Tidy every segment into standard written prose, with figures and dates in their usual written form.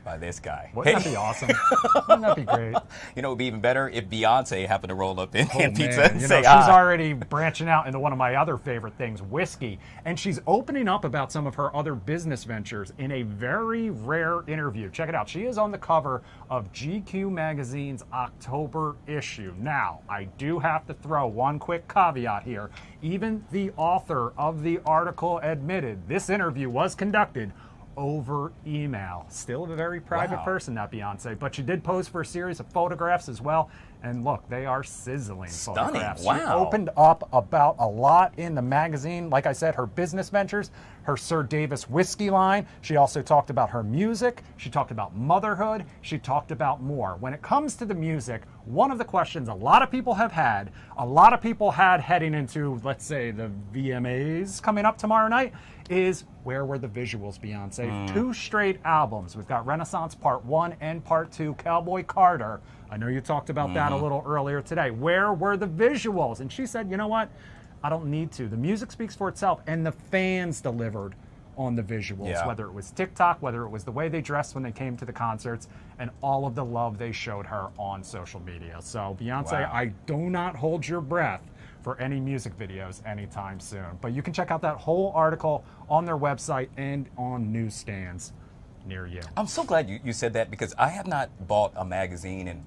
by this guy. Wouldn't that be awesome? Wouldn't that be great? You know, it would be even better if Beyonce happened to roll up in pizza Man. and You say, know, she's already branching out into one of my other favorite things, whiskey. And she's opening up about some of her other business ventures in a very rare interview. Check it out. She is on the cover of GQ magazine's October issue. Now, I do have to throw one quick caveat here. Even the author of the article admitted this interview was conducted over email. Still a very private person, that Beyonce, but she did pose for a series of photographs as well. And look, they are sizzling photographs. Wow. She opened up about a lot in the magazine. Like I said, her business ventures, her Sir Davis whiskey line. She also talked about her music. She talked about motherhood. She talked about more. When it comes to the music, one of the questions a lot of people have had, a lot of people had heading into, let's say, the VMAs coming up tomorrow night, is where were the visuals, Beyonce? 2 straight albums. We've got Renaissance Part 1 and Part 2, Cowboy Carter. I know you talked about that a little earlier today. Where were the visuals? And she said, you know what? I don't need to. The music speaks for itself, and the fans delivered on the visuals, whether it was TikTok, whether it was the way they dressed when they came to the concerts, and all of the love they showed her on social media. So, Beyonce, I do not hold your breath for any music videos anytime soon. But you can check out that whole article on their website and on newsstands near you. I'm so glad you said that, because I have not bought a magazine in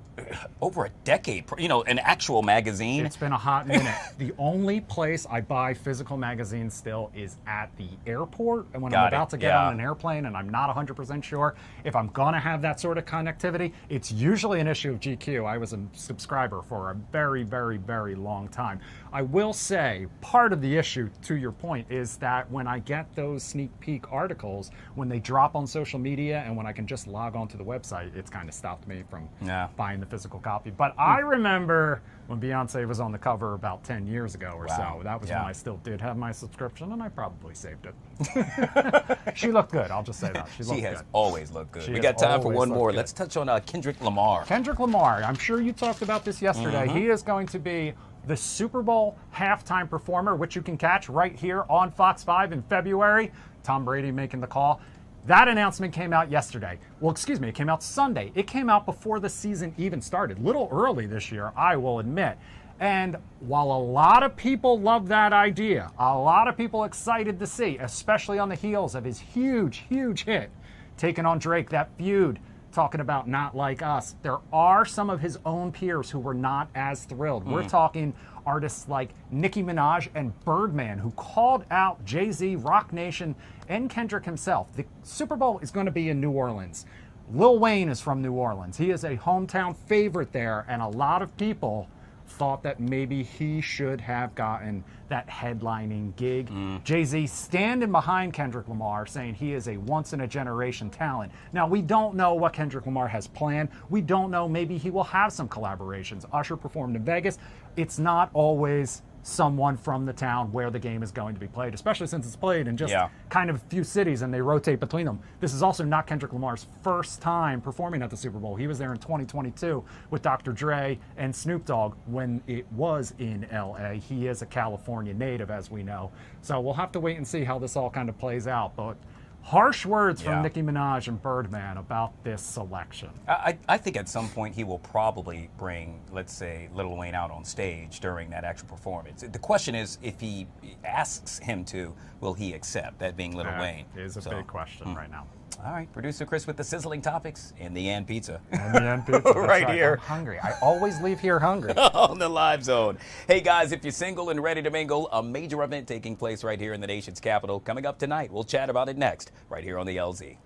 over a decade, you know, an actual magazine. It's been a hot minute. The only place I buy physical magazines still is at the airport. And when I'm about to get on an airplane and I'm not 100% sure if I'm going to have that sort of connectivity, it's usually an issue of GQ. I was a subscriber for a very, very, very long time. I will say part of the issue, to your point, is that when I get those sneak peek articles, when they drop on social media and when I can just log on to the website, it's kind of stopped me from buying the physical copy. But I remember when Beyonce was on the cover about 10 years ago or so. That was when I still did have my subscription, and I probably saved it. She looked good. I'll just say that. She has always looked good. We got time for one more. Let's touch on Kendrick Lamar. Kendrick Lamar. I'm sure you talked about this yesterday. He is going to be the Super Bowl halftime performer, which you can catch right here on Fox 5 in February. Tom Brady making the call. That announcement came out yesterday. Well, excuse me, it came out Sunday. It came out before the season even started. Little early this year, I will admit. And while a lot of people love that idea, a lot of people excited to see, especially on the heels of his huge, huge hit, taking on Drake, that feud, talking about Not Like Us, there are some of his own peers who were not as thrilled. We're talking artists like Nicki Minaj and Birdman, who called out Jay-Z, Rock Nation, and Kendrick himself. The Super Bowl is going to be in New Orleans. Lil Wayne is from New Orleans. He is a hometown favorite there, and a lot of people thought that maybe he should have gotten that headlining gig. Jay-Z standing behind Kendrick Lamar, saying he is a once-in-a-generation talent. Now, we don't know what Kendrick Lamar has planned. We don't know, maybe he will have some collaborations. Usher performed in Vegas. It's not always someone from the town where the game is going to be played, especially since it's played in just kind of a few cities and they rotate between them. This is also not Kendrick Lamar's first time performing at the Super Bowl. He was there in 2022 with Dr. Dre and Snoop Dogg when it was in LA. He is a California native, as we know. So we'll have to wait and see how this all kind of plays out. But harsh words from Nicki Minaj and Birdman about this selection. I think at some point he will probably bring, let's say, Lil Wayne out on stage during that actual performance. The question is, if he asks him to, will he accept, that being Lil Wayne? It is a big question right now. All right, Producer Chris with the sizzling topics and the And Pizza. And the And Pizza. right here. I'm hungry. I always leave here hungry. On the Live Zone. Hey, guys, if you're single and ready to mingle, a major event taking place right here in the nation's capital coming up tonight. We'll chat about it next, right here on the LZ.